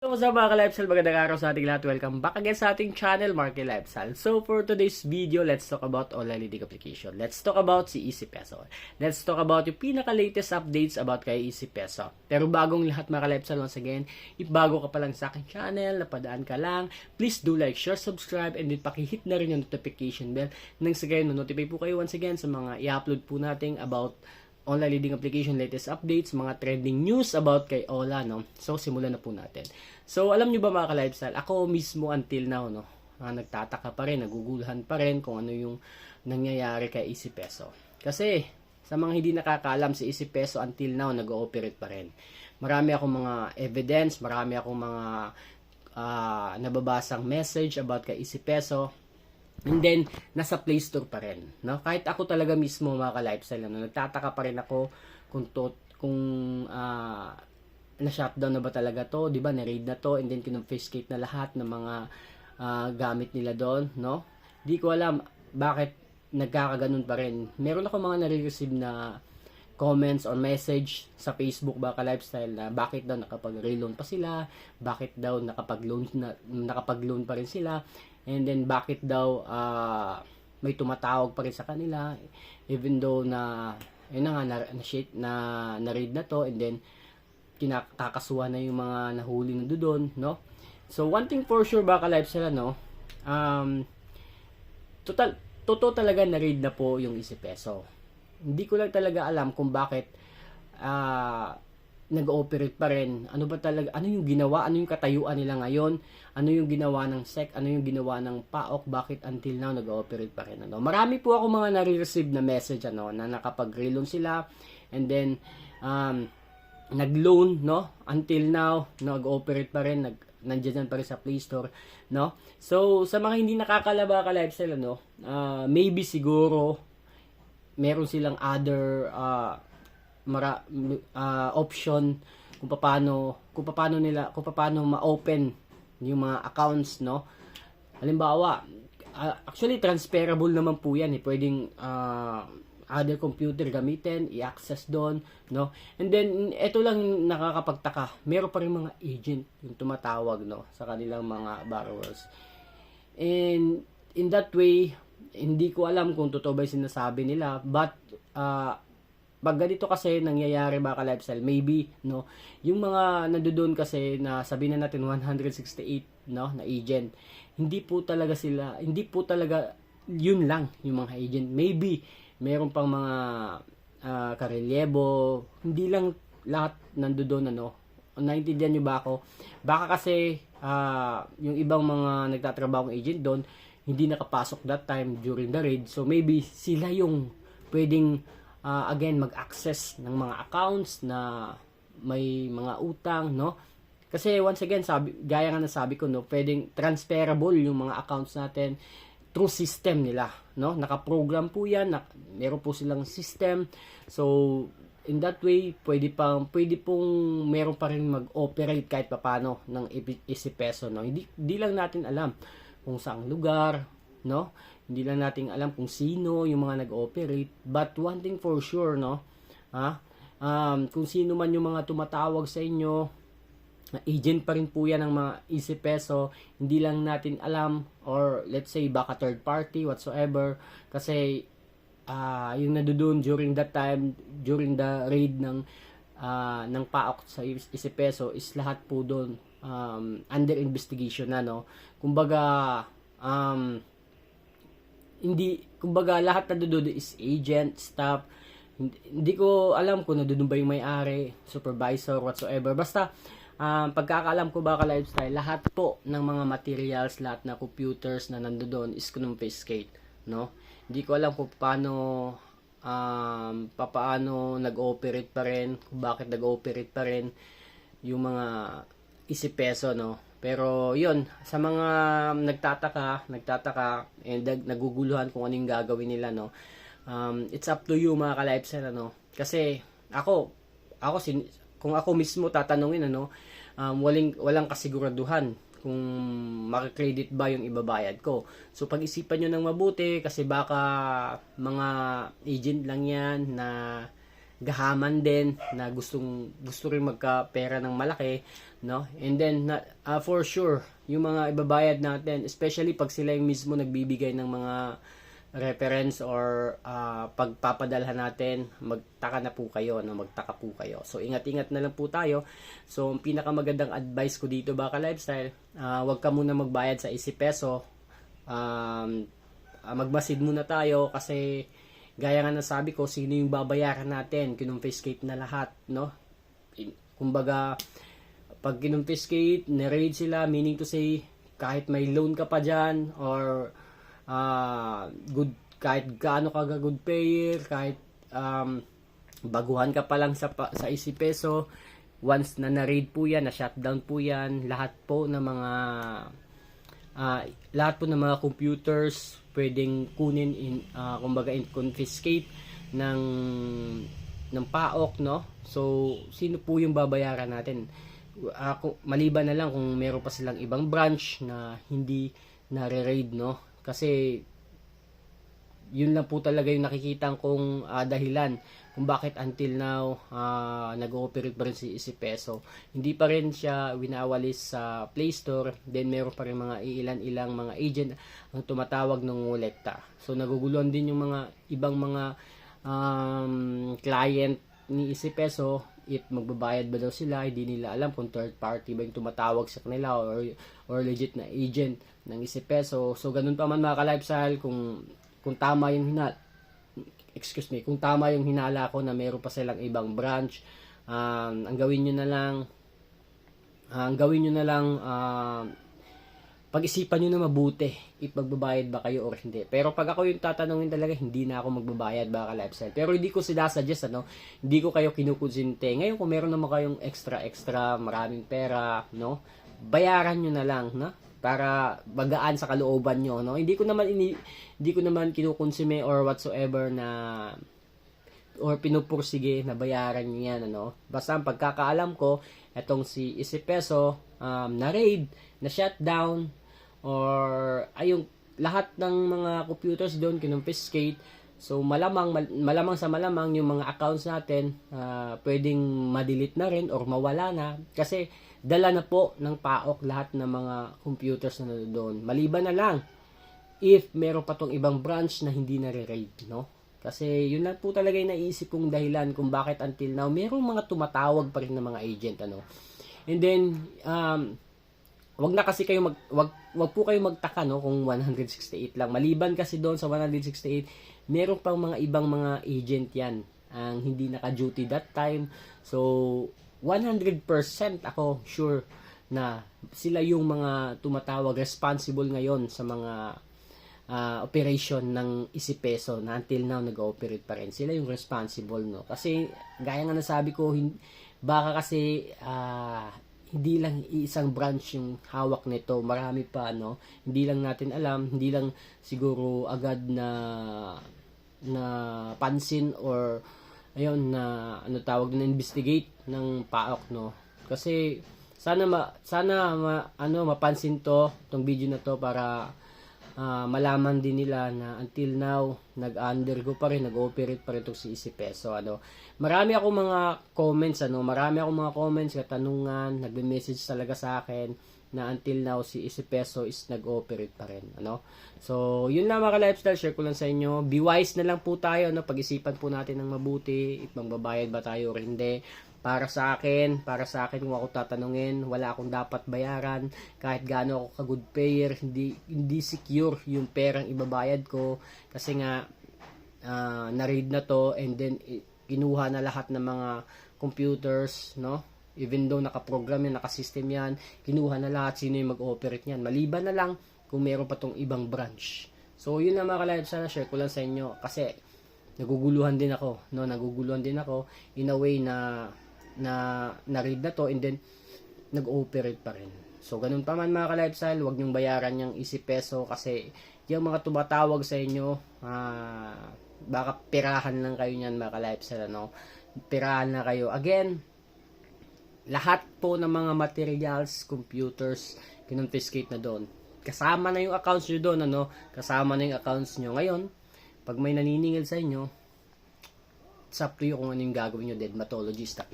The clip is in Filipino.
So, what's up mga ka-lifestyle? Magandang araw sa ating lahat. Welcome back again sa ating channel, Marky Lifestyle. So, for today's video, let's talk about online leading application. Let's talk about si Easy Peso. Let's talk about yung pinaka-latest updates about kay Easy Peso. Pero bagong lahat mga ka-lifestyle, once again, if bago ka pa lang sa aking channel, napadaan ka lang, please do like, share, subscribe, and then pakihit na rin yung notification bell nang sa gayon, notify po kayo once again sa mga i-upload po natin about online leading application, latest updates, mga trending news about kay Ola, no? So, simulan na po natin. So, alam nyo ba mga ka-lifestyle, ako mismo until now, no? Nagtataka pa rin, naguguluhan pa rin kung ano yung nangyayari kay Easy Peso. Kasi, sa mga hindi nakakaalam, si Easy Peso until now, nag-ooperate pa rin. Marami akong mga evidence, marami akong mga nababasang message about kay Easy Peso. And then, nasa Play Store pa rin. No? Kahit ako talaga mismo, mga ka-lifestyle, no? Nagtataka pa rin ako kung na-shutdown na ba talaga to, di ba? Na-raid na to, and then kinonfiscate na lahat ng mga gamit nila doon, no? Di ko alam bakit nagkakaganon pa rin. Meron ako mga nare-receive na comments or message sa Facebook ba ka-lifestyle na bakit daw nakapag-reloan pa sila, bakit daw nakapag-loan pa rin sila, and then bakit daw may tumatawag pa rin sa kanila even though na yun na nga na-raid na to, and then kinakasuhan na yung mga nahuli na doon, no? So one thing for sure ba ka-lifestyle, no? Totoo talaga na-raid na po yung Easy Peso. Hindi ko lang talaga alam kung bakit nag-ooperate pa rin. Ano ba talaga, ano yung ginawa, ano yung katayuan nila ngayon, ano yung ginawa ng SEC, ano yung ginawa ng PAOK, bakit until now nag-ooperate pa rin. Ano? Marami po ako mga nare-receive na message na nakapag-reloan sila, and then nag-loan, no? Until now, nag-ooperate pa rin, nandiyan pa rin sa Play Store, no? So, sa mga hindi nakakalaba ka-lifestyle, maybe siguro meron silang other option kung paano ma-open yung mga accounts, no? Halimbawa, actually transferable naman po yan, pwedeng other computer gamitin, i-access doon, no? And then ito lang nakakapagtaka, meron pa rin mga agent yung tumatawag, no, sa kanilang mga borrowers. And in that way, hindi ko alam kung totoo ba yung sinasabi nila, but pag ganito kasi nangyayari ba ka-lifestyle, maybe, no, yung mga nandoon kasi na sabihin na natin 168, no, na agent, hindi po talaga yun lang yung mga agent. Maybe meron pang mga karelyebo, hindi lang lahat nandoon, naintindihan nyo ba ako? Baka kasi yung ibang mga nagtatrabaho ng agent doon hindi nakapasok that time during the raid, so maybe sila yung pwedeng again mag-access ng mga accounts na may mga utang, no? Kasi once again, gaya nga nasabi ko, no, pwedeng transferable yung mga accounts natin through system nila, no? Naka-program po yan, meron po silang system. So in that way, pwede pong meron pa rin mag-operate kahit papaano ng Easy Peso, no? Hindi lang natin alam kung saang lugar, no? Hindi lang natin alam kung sino yung mga nag-ooperate, but one thing for sure, no? Kung sino man yung mga tumatawag sa inyo, agent pa rin po yan ng mga Easy Peso. Hindi lang natin alam, or let's say baka third party whatsoever, kasi yung nandoon during that time, during the raid ng PAOK sa Easy Peso, is lahat po doon under investigation na, no? Kumbaga lahat na doon is agent, staff. Hindi ko alam kung nandoon ba yung may-ari, supervisor, whatsoever. Basta pagkakaalam ko ba ka-lifestyle, lahat po ng mga materials, lahat na computers na nandoon is confiscate, no? Hindi ko alam kung paano nag-ooperate pa rin, kung bakit nag-ooperate pa rin yung mga Easy Peso, no? Pero yun, sa mga nagtataka and naguguluhan kung anong gagawin nila, no? It's up to you mga ka-lifestyle, no? Kasi kung ako mismo tatanungin, walang kasiguraduhan kung makikredit ba yung ibabayad ko. So pag-isipan nyo ng mabuti, kasi baka mga agent lang yan na gahaman din, na gusto rin magkapera ng malaki. no? And then for sure yung mga ibabayad natin, especially pag sila yung mismo nagbibigay ng mga reference or pagpapadalhan natin, magtaka na po kayo, no? Magtaka po kayo. So ingat-ingat na lang po tayo. So ang pinakamagandang advice ko dito, Baka Lifestyle, wag ka muna magbayad sa 10 peso. Magmasid muna tayo kasi gaya nga nasabi ko, sino yung babayaran natin? Kinumfiscate na lahat, no? Kumbaga, pag kinumfiscate, na-raid sila, meaning to say, kahit may loan ka pa dyan, or good, kahit gaano ka good payer, kahit baguhan ka pa lang sa 10 peso, once na na-raid po yan, na-shutdown po yan, lahat po ng mga computers pwedeng kunin kumbaga confiscate ng PAOK, no? So sino po yung babayaran natin? Maliban na lang kung meron pa silang ibang branch na hindi nare-raid, no? Kasi yun lang po talaga yung nakikita kong dahilan kung bakit until now nag-ooperate pa rin si Easy Peso. Hindi pa rin siya winawalis sa Play Store, then meron pa rin mga ilan-ilang mga agent ang tumatawag ng ngolekta. So naguguluhan din yung mga ibang mga client ni Easy Peso, if magbabayad ba daw sila, hindi nila alam kung third party ba yung tumatawag sa kanila or legit na agent ng Easy Peso. So ganun pa man mga ka-lifestyle, kung tama yung kung tama yung hinala ko na meron pa silang ibang branch, ang gawin nyo na lang, pag-isipan nyo na mabuti if magbabayad ba kayo or hindi. Pero pag ako yung tatanungin talaga, hindi na ako magbabayad, Baka Lifestyle. Pero hindi ko sinasuggest, hindi ko kayo kinukonsinte. Ngayon kung meron naman kayong extra, maraming pera, no? Bayaran nyo na lang, no? Para bagaan sa kalooban nyo, no? Hindi ko naman kinukonsume or whatsoever na or pinupursige na bayaran nyo yan, ano? Basta ang pagkakaalam ko, etong si Easy Peso, na-raid, na-shutdown, or ayong lahat ng mga computers doon kinumfiscate. So malamang sa malamang yung mga accounts natin pwedeng ma-delete na rin or mawala na kasi dala na po ng PAOK lahat ng mga computers na doon. Maliban na lang if meron pa tong ibang branch na hindi nare-raid, no? Kasi yun lang po talaga yung naisip kong dahilan kung bakit until now merong mga tumatawag pa rin ng mga agent, ano. And then wag na kasi kayo wag po kayo magtaka, no, kung 168 lang. Maliban kasi doon sa 168, meron pang mga ibang mga agent yan ang hindi naka-duty that time. So 100% ako sure na sila yung mga tumatawag responsible ngayon sa mga operation ng Easy Peso na until now nag-ooperate pa rin. Sila yung responsible, no? Kasi gaya nga nasabi ko, baka kasi hindi lang isang branch yung hawak nito, marami pa, no? Hindi lang natin alam, hindi lang siguro agad na pansin or ayun na tawag na investigate ng PAOK, no? Kasi sana mapansin tong video na to para malaman din nila na until now nag-undergo pa rin, nag-ooperate pa rin itong si Easy Peso, ano. Marami akong mga comments, katanungan, nagme-message talaga sa akin na until now si Easy Peso is nag-ooperate pa rin, ano. So yun lang mga ka-lifestyle, share ko lang sa inyo. Be wise na lang po tayo, no? Pag-isipan po natin ng mabuti if magbabayad ba tayo o hindi. Para sa akin kung ako tatanungin, wala akong dapat bayaran kahit gaano ako ka-good payer. Hindi secure yung perang ibabayad ko kasi nga na-raid na to, and then kinuha na lahat ng mga computers, no? Even though naka-program yan, naka-system yan, kinuha na lahat. Sino yung mag-operate niyan? Maliban na lang kung meron pa tong ibang branch. So yun na mga ka-live, sana share ko lang sa inyo kasi naguguluhan din ako in a way na na-read na to, and then nag-ooperate pa rin. So ganun pa man mga ka-lifestyle, huwag niyong bayaran yung Easy Peso kasi yung mga tumatawag sa inyo, baka pirahan lang kayo niyan mga ka-lifestyle, ano? Pirahan na kayo. Again, lahat po ng mga materials, computers, kinonfiscate na doon. Kasama na yung accounts nyo doon, ano? Kasama na yung accounts nyo. Ngayon, pag may naniningil sa inyo, it's up to you kung ano yung gagawin nyo. Dermatologist,